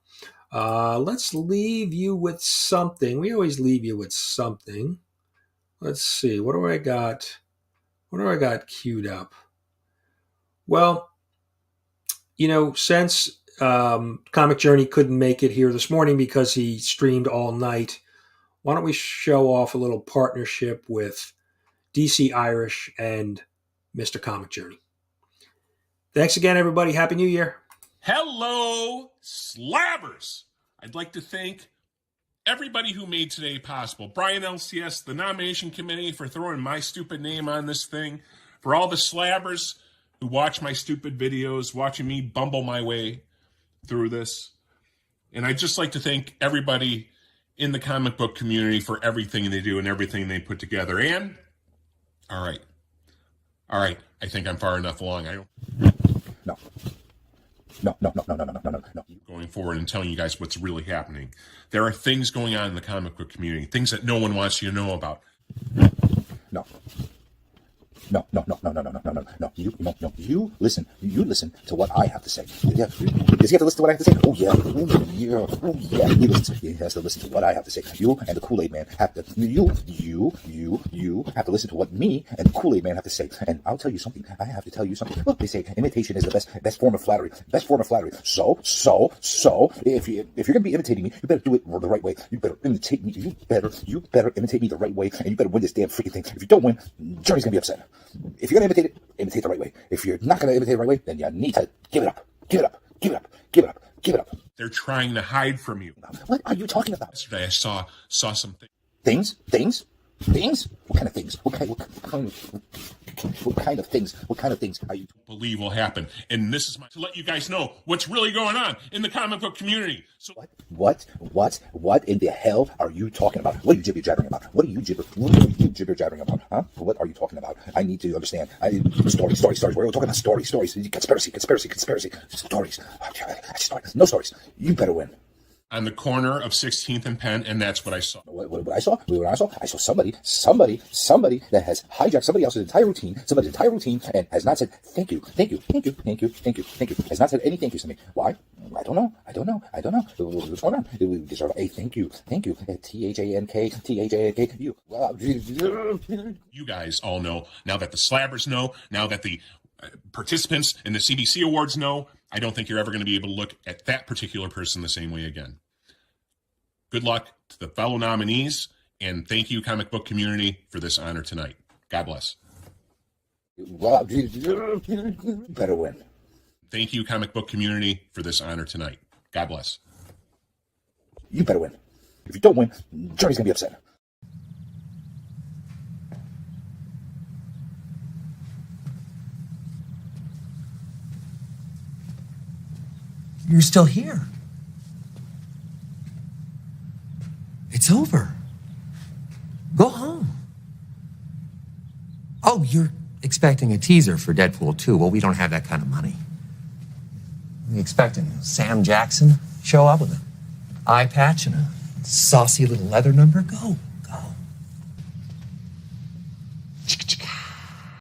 B: let's leave you with something. We always leave you with something. Let's see. What do I got? What do I got queued up? Well, since Comic Journey couldn't make it here this morning because he streamed all night, why don't we show off a little partnership with DC Irish and Mr. Comic Journey. Thanks again, everybody. Happy New Year.
C: Hello, Slabbers. I'd like to thank everybody who made today possible. Brian LCS, the nomination committee for throwing my stupid name on this thing. For all the Slabbers who watch my stupid videos, watching me bumble my way through this. And I'd just like to thank everybody in the comic book community for everything they do and everything they put together. And, all right, I think I'm far enough along. No. Going forward and telling you guys what's really happening. There are things going on in the comic book community, things that no one wants you to know about. No. You listen to what I have to say. Yeah. Does he have to listen to what I have to say? Oh yeah. He has to listen to what I have to say. You and the Kool-Aid Man have to. You have to listen to what me and the Kool-Aid Man have to say. And I'll tell you something. I have to tell you something. Look, they say imitation is the best form of flattery. So if you're gonna be imitating me, you better do it the right way. You better imitate me. You better imitate me the right way, and you better win this damn freaking thing. If you don't win, Journey's gonna be upset. If you're going to imitate the right way. If you're not going to imitate the right way, then you need to give it up. They're trying to hide from you. What are you talking about? Yesterday I saw some things. Things? What kind of things? What kind What kind of things are you
D: believe will happen? And this is to let you guys know what's really going on in the comic book community. So
C: what in the hell are you talking about? What are you jibber-jabbering about? What are you jibber-jabbering about? Huh? What are you talking about? I need to understand. Stories. We're talking about stories. Conspiracy. Stories. No stories. You better win.
D: On the corner of 16th and Penn, and that's what I saw.
C: What I saw? I saw somebody that has hijacked somebody else's entire routine, and has not said thank you. Has not said any thank yous to me. Why? I don't know. What's going on? We deserve a thank you. THANK, you.
D: You guys all know, now that the slabbers know, now that the participants in the CBC Awards know, I don't think you're ever going to be able to look at that particular person the same way again. Good luck to the fellow nominees, and thank you, comic book community, for this honor tonight. God bless.
C: Better win.
D: Thank you, comic book community, for this honor tonight. God bless.
C: You better win. If you don't win, Johnny's going to be upset.
E: You're still here. It's over. Go home. Oh, you're expecting a teaser for Deadpool 2. Well, we don't have that kind of money. We're expecting Sam Jackson show up with an eye patch and a saucy little leather number. Go.